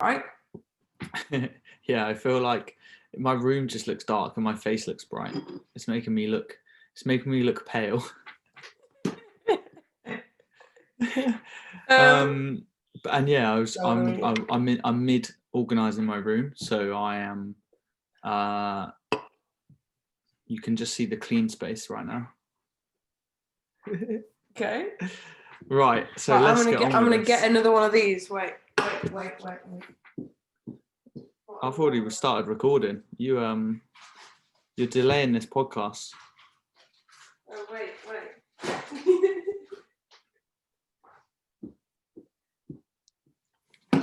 right? Yeah, I feel like my room just looks dark and my face looks bright. It's making me look pale. And yeah, I'm mid organizing my room, so I am you can just see the clean space right now. Okay. Right, so let's get on with this. I'm gonna get another one of these. Wait. I've already started recording. You're delaying this podcast. Oh wait.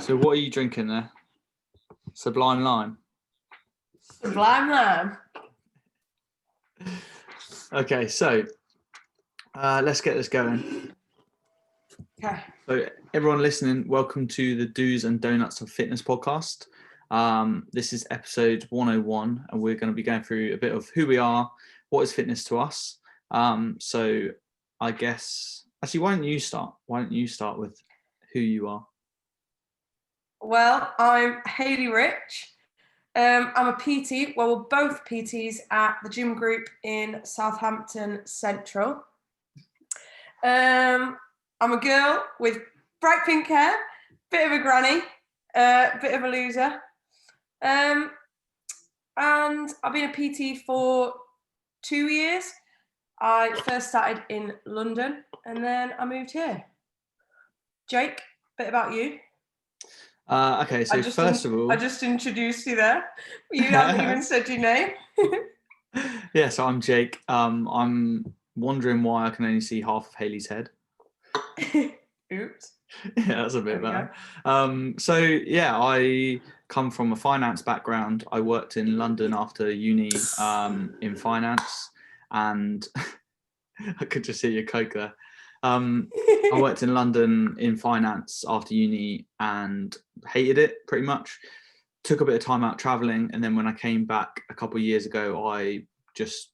So what are you drinking there? Sublime Lime. Sublime Lime. Okay, so let's get this going. Okay. So everyone listening, welcome to the Do's and Donuts of Fitness podcast. This is episode 101, and we're going to be going through a bit of who we are, what is fitness to us. So I guess, actually, why don't you start? Why don't you start with who you are? Well, I'm Hayley Rich. I'm a PT. Well, we're both PTs at the gym group in Southampton Central. I'm a girl with bright pink hair, bit of a granny, bit of a loser. And I've been a PT for 2 years. I first started in London and then I moved here. Jake, bit about you. Okay, so first of all, I just introduced you there. You haven't even said your name. Yeah, so I'm Jake. I'm wondering why I can only see half of Hayley's head. Oops. Yeah, that's a bit better. So yeah, I come from a finance background. I worked in London after uni in finance, and I could just hear your coke there. I worked in London in finance after uni and hated it pretty much. Took a bit of time out traveling, and then when I came back a couple of years ago, I just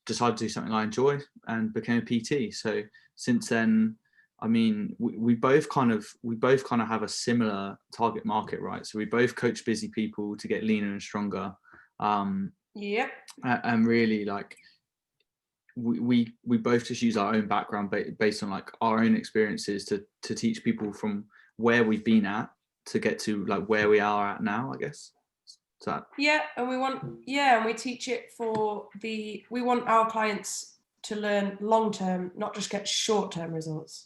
decided to do something I enjoy and became a PT. So since then, I mean, we both kind of have a similar target market, right? So we both coach busy people to get leaner and stronger. Yep. And really, like, we both just use our own background based on like our own experiences to teach people from where we've been at to get to like where we are at now, I guess. So yeah, and we teach it we want our clients to learn long term, not just get short term results.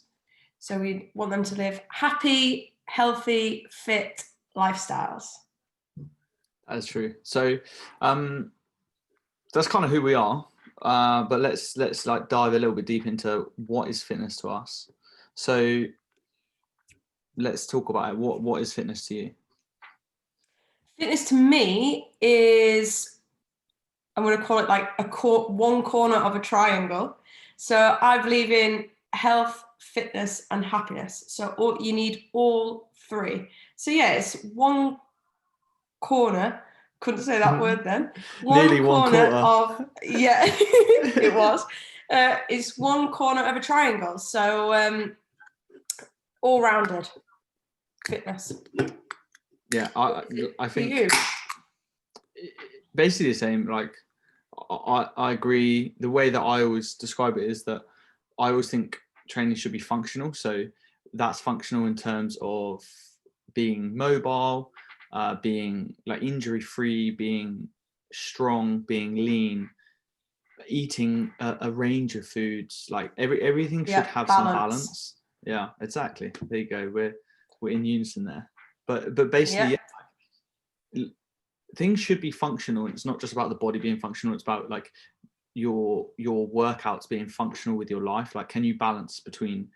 So we want them to live happy, healthy, fit lifestyles. That's true. So that's kind of who we are. But let's like dive a little bit deep into what is fitness to us. So let's talk about it. What is fitness to you? Fitness to me is, I'm going to call it like one corner of a triangle. So I believe in health, fitness, and happiness. So you need all three. So yeah, it's one corner. Couldn't say that word then. Nearly one quarter of it was. It's one corner of a triangle. So all-rounded fitness. Yeah, I think you? Basically the same. Like I agree. The way that I always describe it is that I always think training should be functional. So that's functional in terms of being mobile, being like injury free, being strong, being lean, eating a range of foods. Like everything should have some balance. Yeah, exactly. There you go. We're in unison there. But basically, yeah, things should be functional. It's not just about the body being functional. It's about like your workouts being functional with your life. Like, can you balance between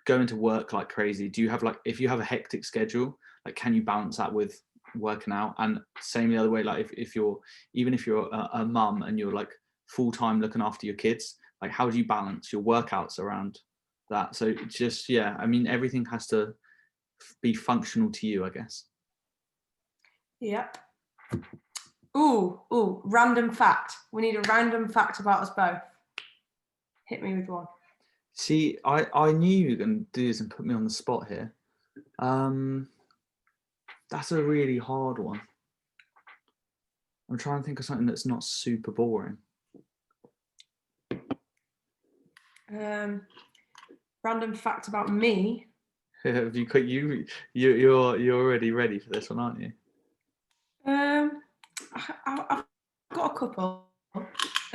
going to work like crazy? Do you have like, if you have a hectic schedule, like, can you balance that with working out? And same the other way, like if you're a mum and you're like full-time looking after your kids, like how do you balance your workouts around that? So just, yeah, I mean, everything has to be functional to you, I guess. Yep. Ooh, random fact. We need a random fact about us both. Hit me with one. See, I knew you were going to do this and put me on the spot here. That's a really hard one. I'm trying to think of something that's not super boring. Random fact about me. Have you got you're already ready for this one, aren't you? I've got a couple.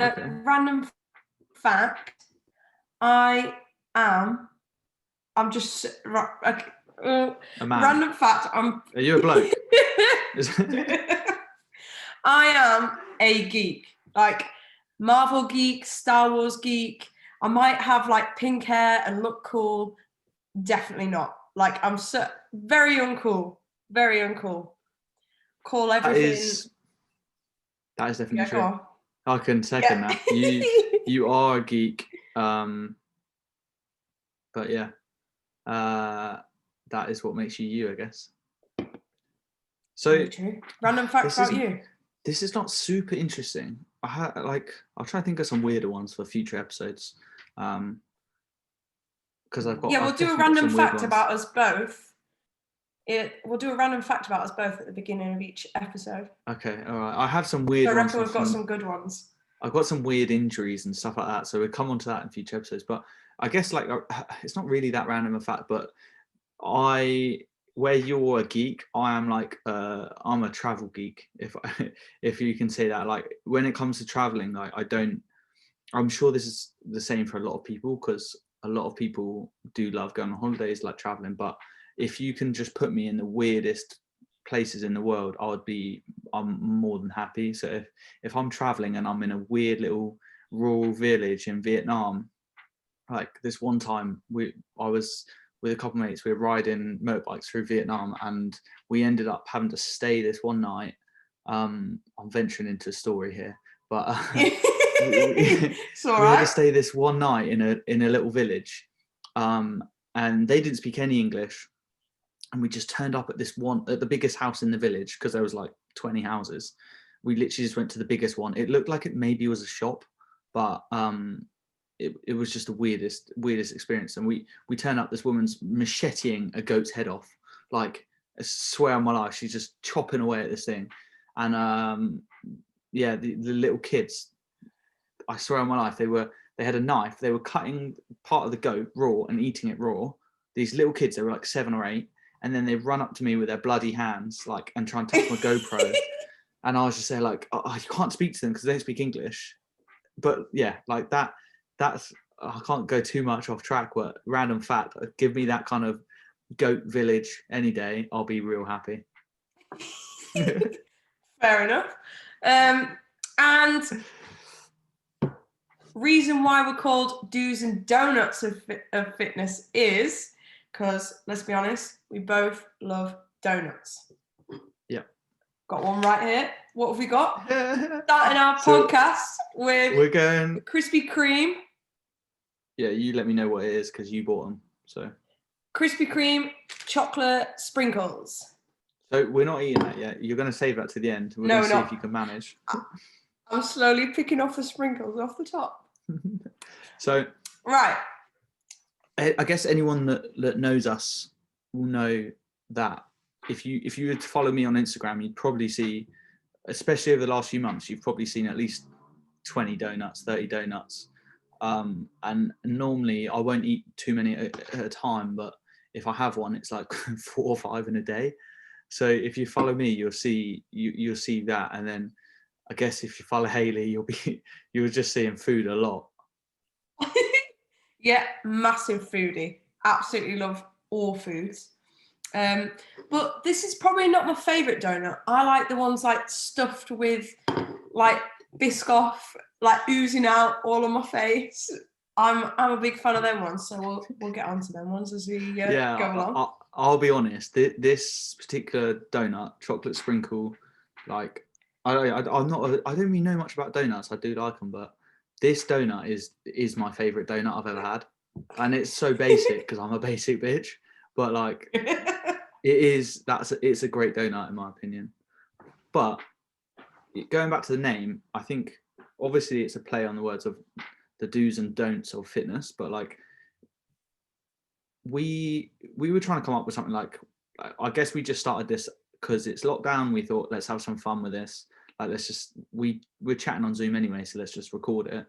Okay. Random fact. I'm just A man. random fact. Are you a bloke? I am a geek, like Marvel geek, Star Wars geek. I might have like pink hair and look cool. Definitely not. Like I'm so very uncool. Very uncool. Call everything. That is definitely Yeah, true. go on. I can second Yeah. that. You are a geek. But yeah, that is what makes you, I guess. So Very true. Random fact about you. This is not super interesting. I'll try to think of some weirder ones for future episodes. Because We'll do a random fact about us both. We'll do a random fact about us both at the beginning of each episode. Okay, all right. I have some weird I ones. reckon we've got some good ones. I've got some weird injuries and stuff like that, so we'll come on to that in future episodes. But I guess like it's not really that random a fact, but where you're a geek, I am like I'm a travel geek, if you can say that. Like when it comes to traveling, like I'm sure this is the same for a lot of people, because a lot of people do love going on holidays, like traveling. But if you can just put me in the weirdest places in the world, I'm more than happy. So if I'm traveling and I'm in a weird little rural village in Vietnam, like this one time I was with a couple of mates, we were riding motorbikes through Vietnam, and we ended up having to stay this one night. I'm venturing into a story here, but we had to stay this one night in a little village, and they didn't speak any English, and we just turned up at the biggest house in the village, because there was like 20 houses. We literally just went to the biggest one. It looked like it maybe was a shop, but it was just the weirdest experience. And we turned up, this woman's macheteing a goat's head off. Like, I swear on my life, she's just chopping away at this thing. And the little kids, I swear on my life, they had a knife. They were cutting part of the goat raw and eating it raw. These little kids, they were like 7 or 8, and then they run up to me with their bloody hands, like, and try and touch my GoPro. And I was just saying, like, I can't speak to them because they don't speak English. But yeah, like that's I can't go too much off track, but random fact, give me that kind of goat village any day, I'll be real happy. Fair enough. And reason why we're called do's and donuts of fitness is because, let's be honest, we both love donuts. Yeah. Got one right here. What have we got? Starting our podcast with we're going Krispy Kreme. Yeah, you let me know what it is because you bought them. So Krispy Kreme chocolate sprinkles. So we're not eating that yet. You're going to save that to the end. We're going to see if you can manage. I'm slowly picking off the sprinkles off the top. So right. I guess anyone that knows us will know that if you were to follow me on Instagram, you'd probably see, especially over the last few months, you've probably seen at least 20 donuts, 30 donuts. And normally I won't eat too many at a time, but if I have one, it's like 4 or 5 in a day. So if you follow me, you'll see that. And then I guess if you follow Hayley, you'll just see him food a lot. Yeah, massive foodie. Absolutely love all foods. But this is probably not my favourite donut. I like the ones like stuffed with like Biscoff, like oozing out all on my face. I'm a big fan of them ones, so we'll get onto them ones as we go along. I'll be honest. This particular donut, chocolate sprinkle, like I don't really know much about donuts. I do like them, but this donut is my favorite donut I've ever had, and it's so basic because I'm a basic bitch. But like, it's a great donut in my opinion. But going back to the name, I think obviously it's a play on the words of the do's and don'ts of fitness, but like we were trying to come up with something like, I guess we just started this because it's lockdown, we thought, let's have some fun with this. Like, let's just, we're chatting on Zoom anyway, so let's just record it.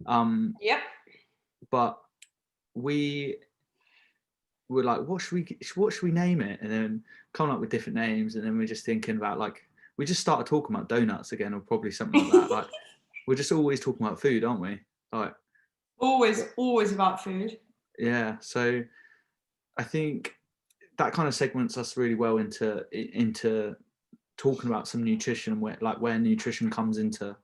Yep. But we were like, what should we name it? And then come up with different names. And then we're just thinking about, like, we just started talking about donuts again, or probably something like that. Like, we're just always talking about food, aren't we? Like, always about food. Yeah. So I think that kind of segments us really well into talking about some nutrition and where nutrition comes into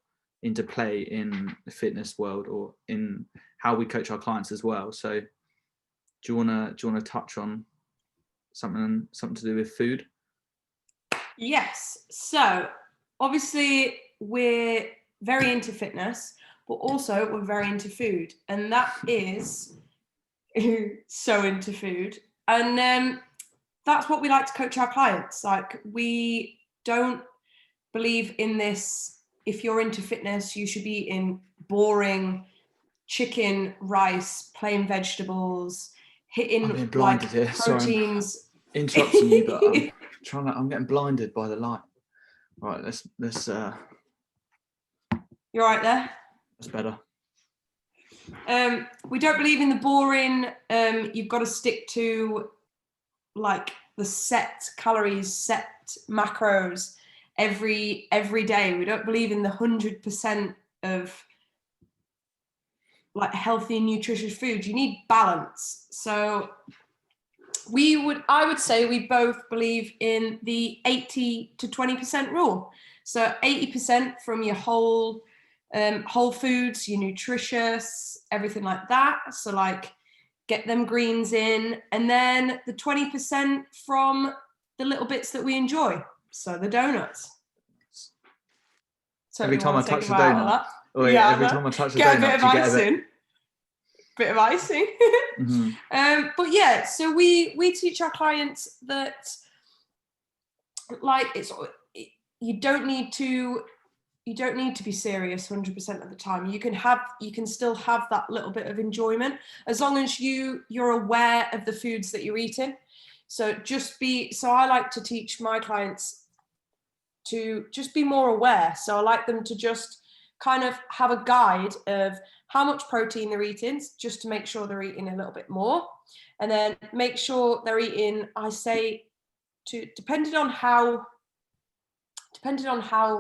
play in the fitness world, or in how we coach our clients as well. So do you wanna touch on something to do with food? Yes. So obviously we're very into fitness, but also we're very into food, and that is so into food. And that's what we like to coach our clients. Like, we don't believe in this, if you're into fitness, you should be eating boring chicken, rice, plain vegetables, hitting I'm being blinded like here. proteins. Sorry, I'm interrupting you, but I'm getting blinded by the light. Right, let's You're right there. that's better. We don't believe in the boring. You've got to stick to like the set calories, set macros every day. We don't believe in the 100% of like healthy, nutritious food. You need balance. So I would say we both believe in the 80 to 20% rule. So 80% from your whole foods, your nutritious, everything like that. So like, get them greens in, and then the 20% from the little bits that we enjoy. So the donuts. Every time I touch the donut, every time I touch the donut, get a bit of icing. Bit of icing. Mm-hmm. But yeah, so we teach our clients that, like, you don't need to be serious 100% of the time. You can still have that little bit of enjoyment, as long as you're aware of the foods that you're eating. So I like to teach my clients to just be more aware. So I like them to just kind of have a guide of how much protein they're eating, just to make sure they're eating a little bit more, and then make sure they're eating, I say, depending on how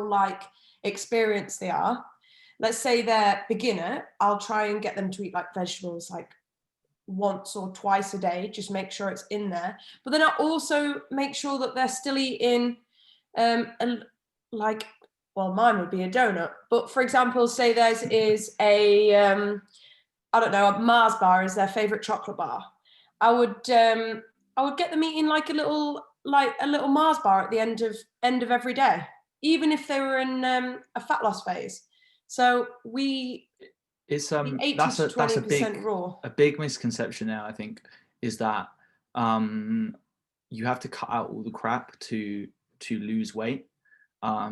like experienced they are. Let's say they're beginner, I'll try and get them to eat like vegetables like once or twice a day, just make sure it's in there. But then I also make sure that they're still eating well, mine would be a donut, but for example, say theirs is a I don't know, a Mars bar is their favorite chocolate bar. I would get them eating like a little Mars bar at the end of every day, even if they were in a fat loss phase. So it's the 80 to 20% raw. A big misconception now, I think, is that you have to cut out all the crap to lose weight.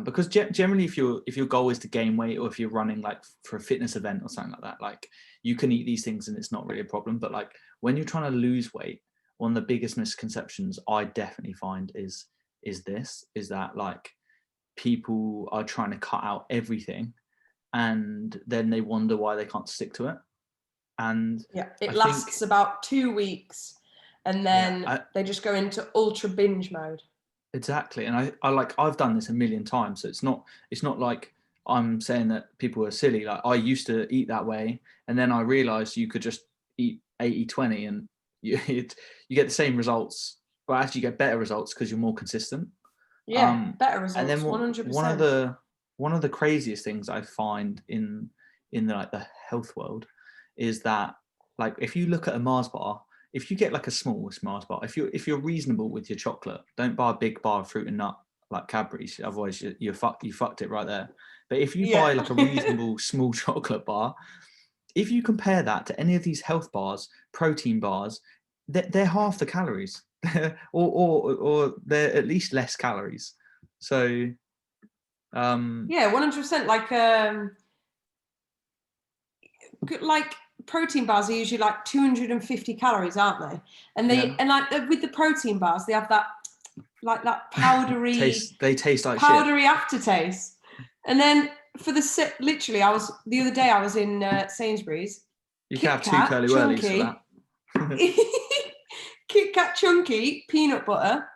Because generally, if your goal is to gain weight, or if you're running like for a fitness event or something like that, like, you can eat these things and it's not really a problem. But like, when you're trying to lose weight, one of the biggest misconceptions I definitely find is that like, people are trying to cut out everything, and then they wonder why they can't stick to it. And yeah, it lasts about 2 weeks, and then they just go into ultra binge mode. Exactly. And I've done this a million times. So it's not like I'm saying that people are silly. Like, I used to eat that way, and then I realized you could just eat 80-20 and you get the same results, but actually you get better results because you're more consistent. Yeah, better results. And then 100%. one of the craziest things I find in the health world is that, like, if you look at a Mars bar, if you get like a small Mars bar, if you're reasonable with your chocolate, don't buy a big bar of fruit and nut like Cadbury's, otherwise you fucked it right there. But if you buy like a reasonable small chocolate bar, if you compare that to any of these health bars, protein bars, they're half the calories, or they're at least less calories. So yeah, 100%. Like protein bars are usually like 250 calories, aren't they? And and like with the protein bars, they have that like that powdery, they taste like powdery aftertaste. And then for the literally, the other day I was in Sainsbury's. You Kit can have 2 Kat, curly whirlies for chunky. that. Kit Kat chunky peanut butter,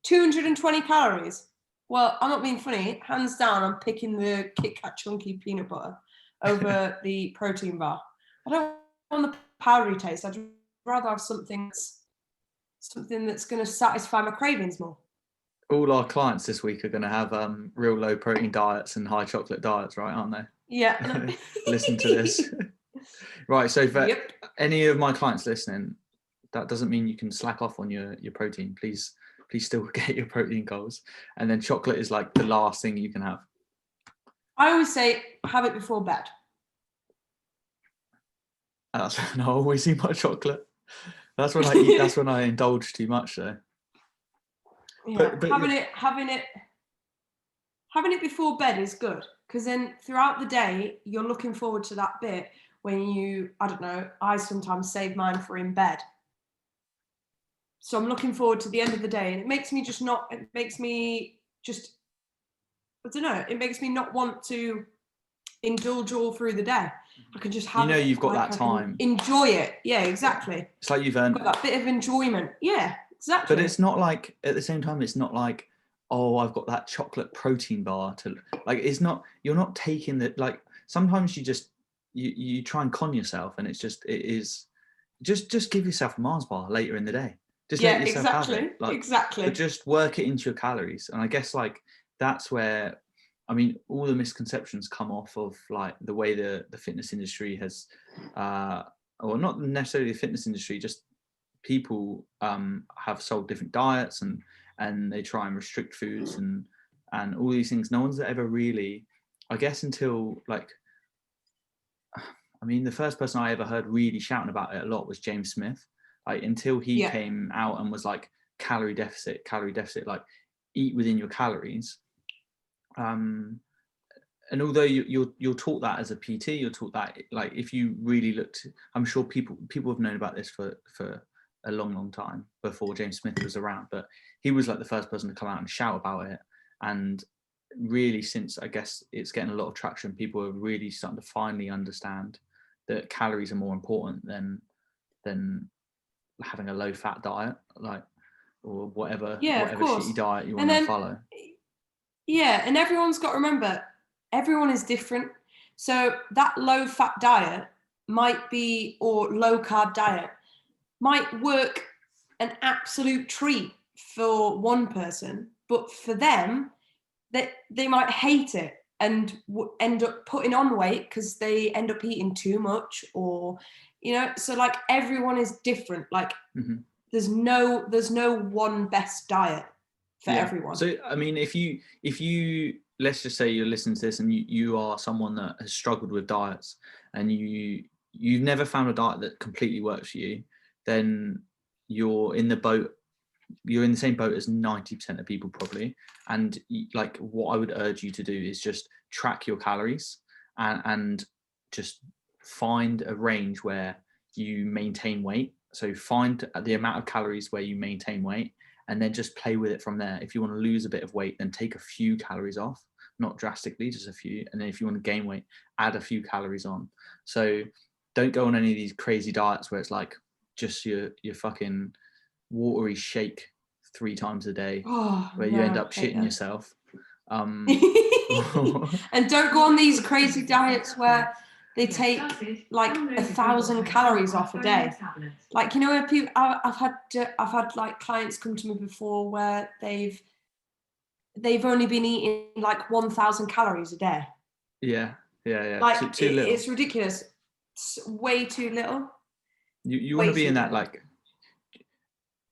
220 calories. Well, I'm not being funny. Hands down, I'm picking the Kit Kat chunky peanut butter over the protein bar. I don't want the powdery taste. I'd rather have something that's going to satisfy my cravings more. All our clients this week are going to have real low protein diets and high chocolate diets, right? Aren't they? Yeah. Listen to this. Right. So for Yep. any of my clients listening, that doesn't mean you can slack off on your protein. Please still get your protein goals. And then chocolate is like the last thing you can have. I always say have it before bed. That's when I always eat my chocolate. That's when I eat. That's when I indulge too much, though. Yeah, but having it before bed is good, because then throughout the day you're looking forward to that bit when I don't know, I sometimes save mine for in bed. So I'm looking forward to the end of the day, and it makes me not want to indulge all through the day. I can just have it. You've got that time. Enjoy it. Yeah, exactly. It's like you've earned that bit of enjoyment. Yeah, exactly. But it's not like, at the same time, it's not like, oh, I've got that chocolate protein bar to, like, it's not, you're not taking the, like, sometimes you try and con yourself, and just give yourself a Mars bar later in the day. Just let yourself have it. Exactly. But just work it into your calories. And I guess, like, that's where, I mean, all the misconceptions come off of, like, the way the fitness industry has, or not necessarily the fitness industry, just people have sold different diets, and they try and restrict foods and all these things. No one's ever really, I guess, until, like, I mean, the first person I ever heard really shouting about it a lot was James Smith. Like, until he came out and was like, calorie deficit, like, eat within your calories. And although you're taught that as a PT, you're taught that, like, if you really looked, I'm sure people have known about this for a long time before James Smith was around, but he was like the first person to come out and shout about it. And really, since, I guess, it's getting a lot of traction, people are really starting to finally understand that calories are more important than having a low fat diet, like, or whatever shitty diet you want to follow. Yeah, and everyone's got to remember, everyone is different. So that low fat diet or low carb diet might work an absolute treat for one person, but for them, they might hate it and end up putting on weight because they end up eating too much, or, so, like, everyone is different. Like, there's no one best diet for everyone. So, I mean, if you let's just say you're listening to this and you are someone that has struggled with diets, and you've never found a diet that completely works for you, then you're in the same boat as 90% of people probably. And, like, what I would urge you to do is just track your calories and just find a range where you maintain weight. So find the amount of calories where you maintain weight, and then just play with it from there. If you want to lose a bit of weight, then take a few calories off, not drastically, just a few. And then if you want to gain weight, add a few calories on. So don't go on any of these crazy diets where it's like just your fucking watery shake 3 times a day, you end up shitting yourself. And don't go on these crazy diets where they take like 1,000 calories off a day. Like, where people, I've had like clients come to me before where they've only been eating like 1,000 calories a day. Yeah. Like, too little. It's ridiculous. It's way too little. You want to be in that, like,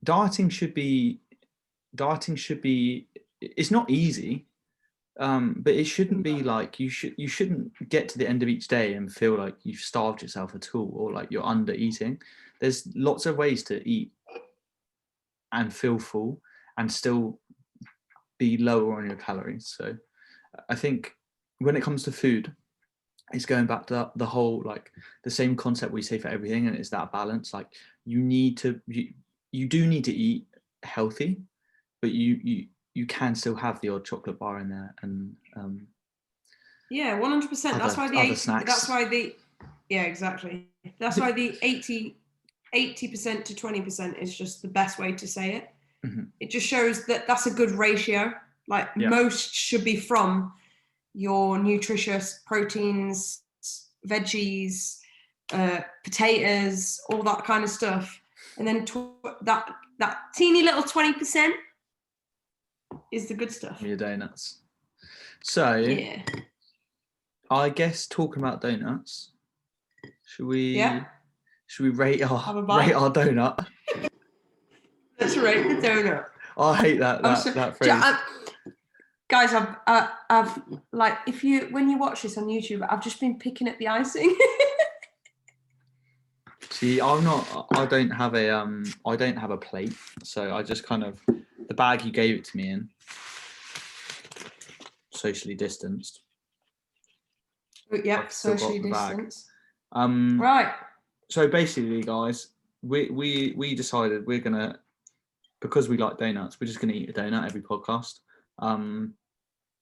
dieting should be, it's not easy, but it shouldn't be like, you shouldn't get to the end of each day and feel like you've starved yourself at all, or like you're under eating. There's lots of ways to eat and feel full and still be lower on your calories. So I think when it comes to food, it's going back to the whole, like, the same concept we say for everything, and it's that balance. Like, you do need to eat healthy, but you can still have the odd chocolate bar in there, and yeah, 100%. That's why the other snacks. That's why the exactly. That's why the 80% to 20% is just the best way to say it. Mm-hmm. It just shows that that's a good ratio. Like most should be from your nutritious proteins, veggies, potatoes, all that kind of stuff, and then that teeny little 20% is the good stuff. Your donuts. So yeah, I guess talking about donuts, should we rate our donut? Let's rate the donut. I hate that phrase. Guys, I've like, when you watch this on YouTube, I've just been picking at the icing. See, I don't have a plate, so I just kind of, the bag you gave it to me in, socially distanced. Yep, socially distanced. Right. So basically, guys, we decided we're gonna, because we like donuts, we're just gonna eat a donut every podcast.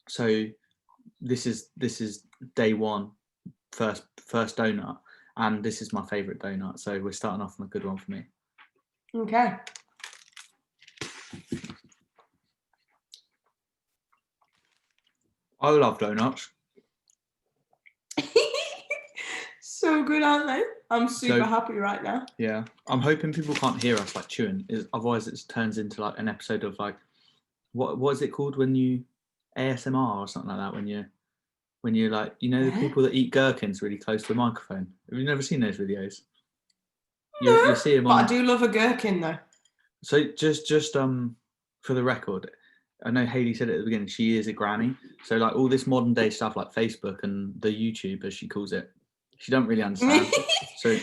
So this is day one, first donut, and this is my favorite donut. So we're starting off on a good one for me. Okay. I love donuts. So good, aren't they? I'm super happy right now. Yeah, I'm hoping people can't hear us like chewing. Otherwise, it turns into like an episode of like, what is it called when you ASMR or something like that? When you like, you know, the people that eat gherkins really close to a microphone. Have you never seen those videos? You see them on. But I do love a gherkin though. So just for the record, I know Hayley said it at the beginning. She is a granny, so like all this modern day stuff like Facebook and the YouTube, as she calls it, she don't really understand. So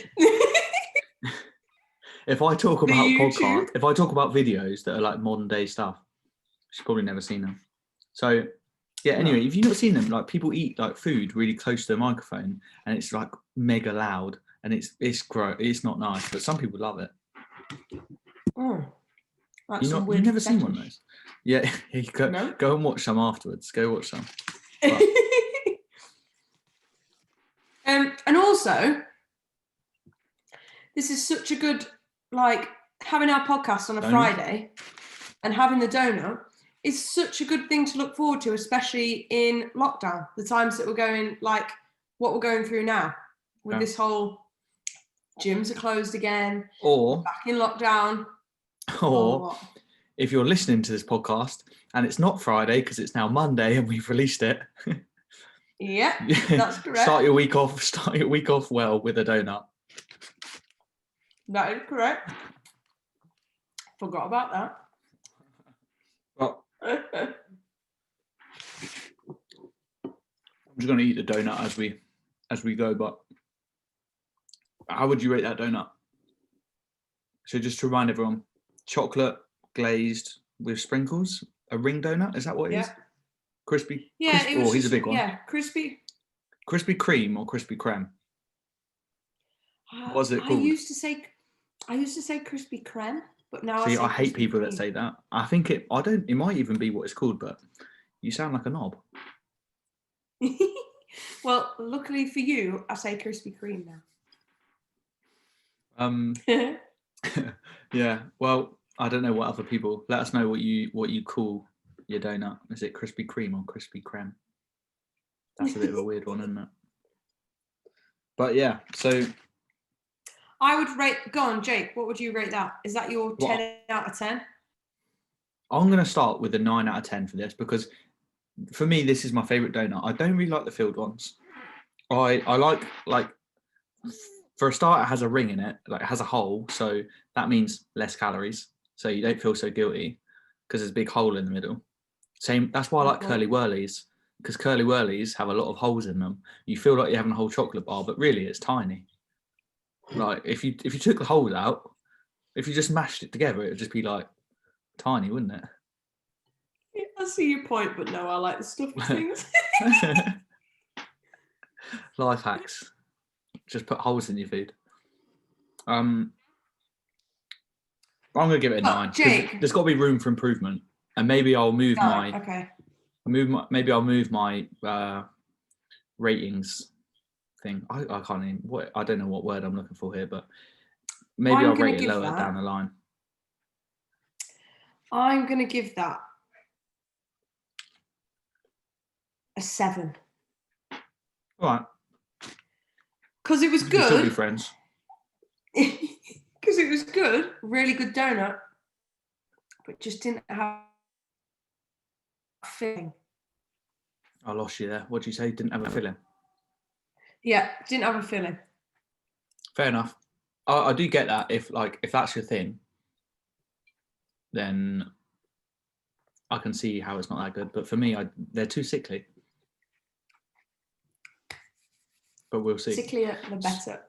if I talk about podcasts, if I talk about videos that are like modern day stuff, she's probably never seen them. So yeah, anyway, if you've not seen them, like people eat like food really close to the microphone and it's like mega loud and it's not nice, but some people love it. You've never seen one of those? Yeah, go and watch some afterwards. Go watch some. And also, this is such a good, like, having our podcast on a Friday and having the donut is such a good thing to look forward to, especially in lockdown, the times that we're going, like what we're going through now with this whole gyms are closed again, or back in lockdown. Or if you're listening to this podcast and it's not Friday because it's now Monday and we've released it. Yeah, that's correct. Start your week off well with a donut. That is correct. Forgot about that. Well, I'm just going to eat the donut as we go, but how would you rate that donut? So just to remind everyone, chocolate glazed with sprinkles, a ring donut, is that what it is? Crispy? Yeah, it was he's a big one. Yeah, crispy. Krispy Kreme or Krispy Kreme? What was it called? I used to say Krispy Kreme, but now I hate people that say that. I think it might even be what it's called, but you sound like a knob. Well, luckily for you, I say Krispy Kreme now. Yeah, well, I don't know what other people. Let us know what you call your donut. Is it Krispy Kreme or Krispy Kreme? That's a bit of a weird one, isn't it? But yeah, so I would rate. Go on, Jake. What would you rate that? Is that your 10 out of 10? I'm going to start with a 9 out of 10 for this because for me this is my favorite donut. I don't really like the filled ones. I like for a start, it has a ring in it, like it has a hole, so that means less calories, so you don't feel so guilty because there's a big hole in the middle. That's why I like curly whirlies, because curly whirlies have a lot of holes in them. You feel like you're having a whole chocolate bar, but really it's tiny. Like if you took the holes out, if you just mashed it together, it would just be like tiny, wouldn't it? Yeah, I see your point, but no, I like the stuffed things. Life hacks. Just put holes in your food. I'm going to give it a 9. Jake. There's got to be room for improvement. And maybe I'll move Okay. maybe I'll move my ratings thing. I can't even, I don't know what word I'm looking for here, but maybe I'll rate it lower down the line. I'm going to give that a 7. All right. Because it was We can still be good. friends. Because it was good. Really good donut. But just didn't have a filling. I lost you there. What did you say? Didn't have a filling? Yeah, didn't have a filling. Fair enough. I do get that. If that's your thing, then I can see how it's not that good. But for me, they're too sickly. But we'll see. Sicklier the better.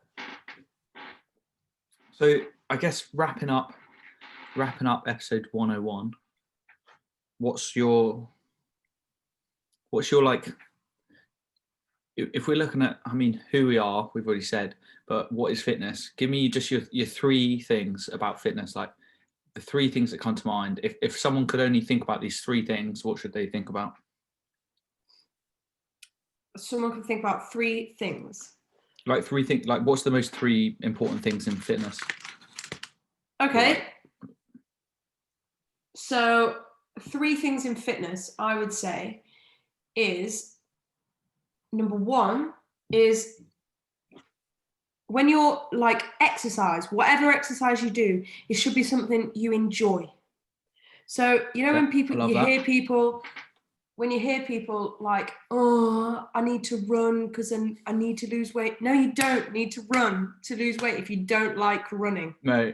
So I guess wrapping up episode 101. What's your like? If we're looking at, I mean, who we are, we've already said, but what is fitness? Give me just your 3 things about fitness, like the 3 things that come to mind. If someone could only think about these 3 things, what should they think about? Someone could think about 3 things. Like 3 things, like what's the most 3 important things in fitness? Okay. So 3 things in fitness, I would say, is number 1 is when you're like exercise, whatever exercise you do, it should be something you enjoy. So, you know, when you hear people like, oh, I need to run because I need to lose weight. No, you don't need to run to lose weight if you don't like running. No.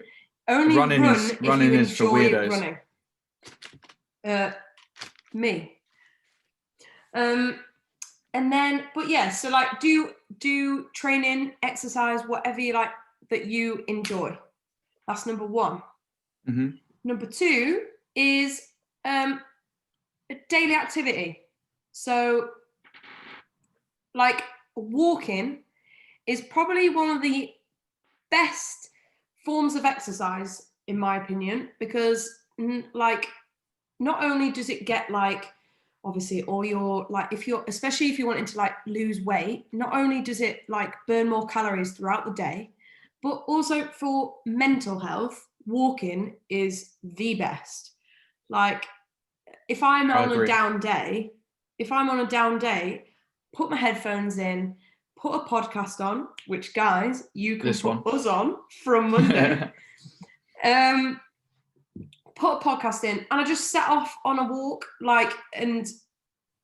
Only running run is if you is for enjoy weirdos. running. Me. And then, but yeah, so like do training, exercise, whatever you like that you enjoy. That's number 1. Mm-hmm. Number 2 is a daily activity. So like walking is probably one of the best forms of exercise in my opinion, because like not only does it get like obviously all your like especially if you're wanting to like lose weight, not only does it like burn more calories throughout the day, but also for mental health, walking is the best. Like if I'm on a down day, put my headphones in, put a podcast on, which guys, you can put us on from Monday. Put a podcast in and I just set off on a walk, like, and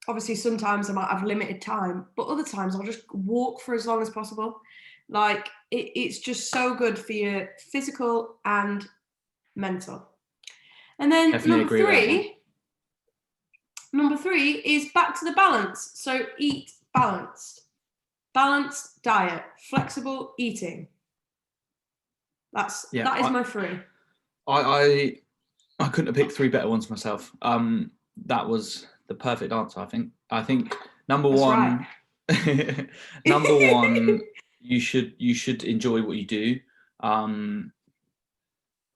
obviously sometimes I might have limited time, but other times I'll just walk for as long as possible. Like it's just so good for your physical and mental. And then number three is back to the balance. So eat balanced diet, flexible eating. That is my 3. I couldn't have picked 3 better ones myself. That was the perfect answer. I think number That's 1, right. number 1, you should enjoy what you do.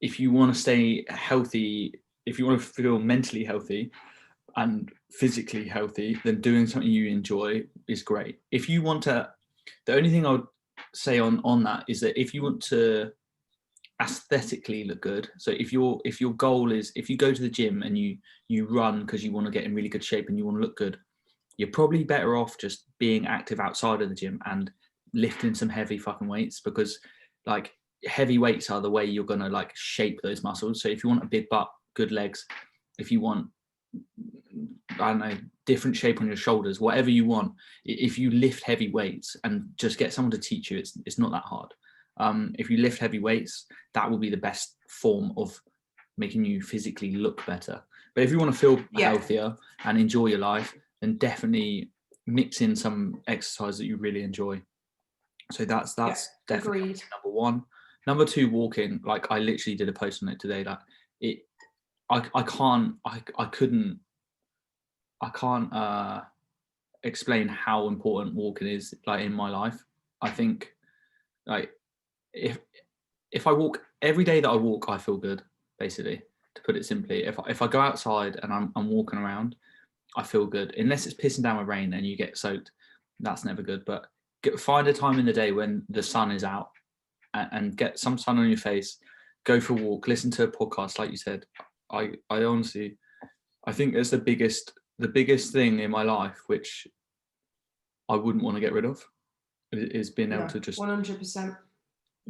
If you want to stay healthy, if you want to feel mentally healthy and physically healthy, then doing something you enjoy is great. If you want to, the only thing I would say on that is that if you want to aesthetically look good, so if your goal is, if you go to the gym and you run because you want to get in really good shape and you want to look good, you're probably better off just being active outside of the gym and lifting some heavy fucking weights, because like heavy weights are the way you're going to like shape those muscles. So if you want a big butt, good legs, if you want, I don't know, different shape on your shoulders, whatever you want, if you lift heavy weights and just get someone to teach you, it's not that hard. If you lift heavy weights, that will be the best form of making you physically look better. But if you want to feel healthier and enjoy your life, then definitely mix in some exercise that you really enjoy. So that's definitely number 1. Number 2, walking. Like I literally did a post on it today. Like I can't explain how important walking is like in my life. I think like if I walk every day that I walk, I feel good basically. to put it simply. If I go outside and I'm walking around, I feel good. Unless it's pissing down with rain and you get soaked, that's never good. But find a time in the day when the sun is out and get some sun on your face. Go for a walk. Listen to a podcast, like you said. I honestly, I think it's the biggest thing in my life which I wouldn't want to get rid of, is being able to just 100%.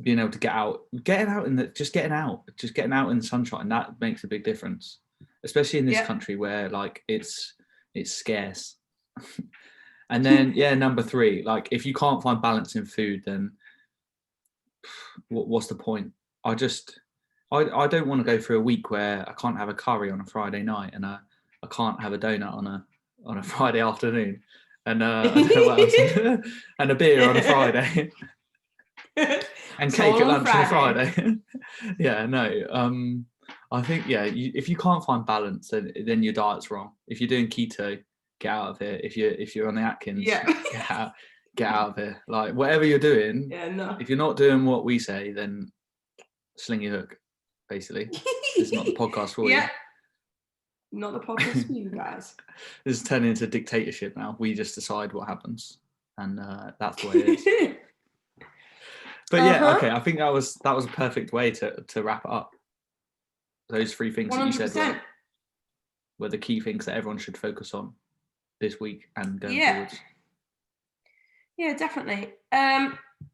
being able to getting out in the sunshine. That makes a big difference, especially in this country where like it's scarce. And then number 3, like if you can't find balance in food, then what's the point? I don't want to go through a week where I can't have a curry on a Friday night and I can't have a donut on a Friday afternoon, and I don't know what else, and a beer on a Friday, and cake at lunch on a Friday. I think if you can't find balance, then your diet's wrong. If you're doing keto, get out of here. If you're on the Atkins, get out of here. Like whatever you're doing, if you're not doing what we say, then sling your hook. Basically, it's not the podcast for you. Not the podcast for you guys. This is turning into dictatorship now. We just decide what happens, and that's the way it is. But okay. I think that was a perfect way to wrap it up. Those 3 things 100%. That you said were the key things that everyone should focus on this week and going forwards. Yeah, definitely.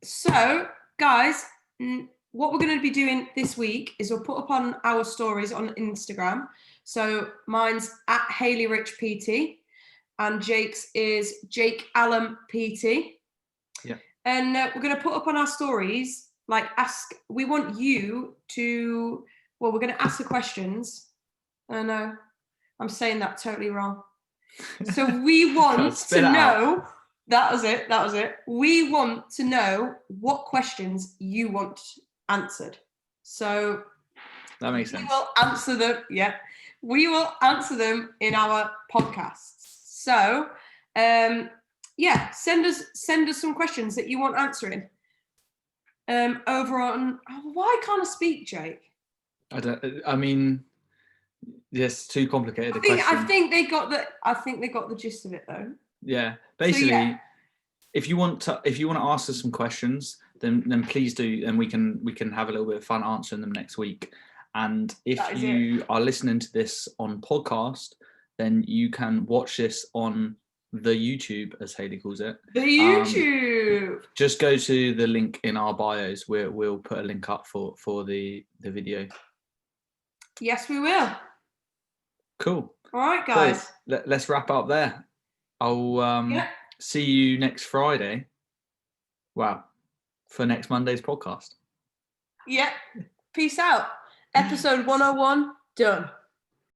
So, guys, what we're going to be doing this week is we'll put up on our stories on Instagram. So mine's at Hayley Rich PT, and Jake's is Jake Allen PT. Yeah. And we're going to put up on our stories, like we want you to, we're going to ask the questions. I know, I'm saying that totally wrong. So we want to know, that was it. We want to know what questions you want answered. So that makes sense. We will answer them. Yeah, we will answer them in our podcasts. So, send us some questions that you want answering. Over on. Why can't I speak, Jake? I mean, yes, too complicated. I think they got the gist of it though. Yeah, basically, if you want to ask us some questions, then please do, and we can have a little bit of fun answering them next week. And if you are listening to this on podcast, then you can watch this on the YouTube, as Hayley calls it. The YouTube. Just go to the link in our bios. We'll put a link up for the video. Yes, we will. Cool. All right, guys. So let's wrap up there. I'll see you next Friday. Wow. For next Monday's podcast. Yeah. Peace out. Episode 101 done.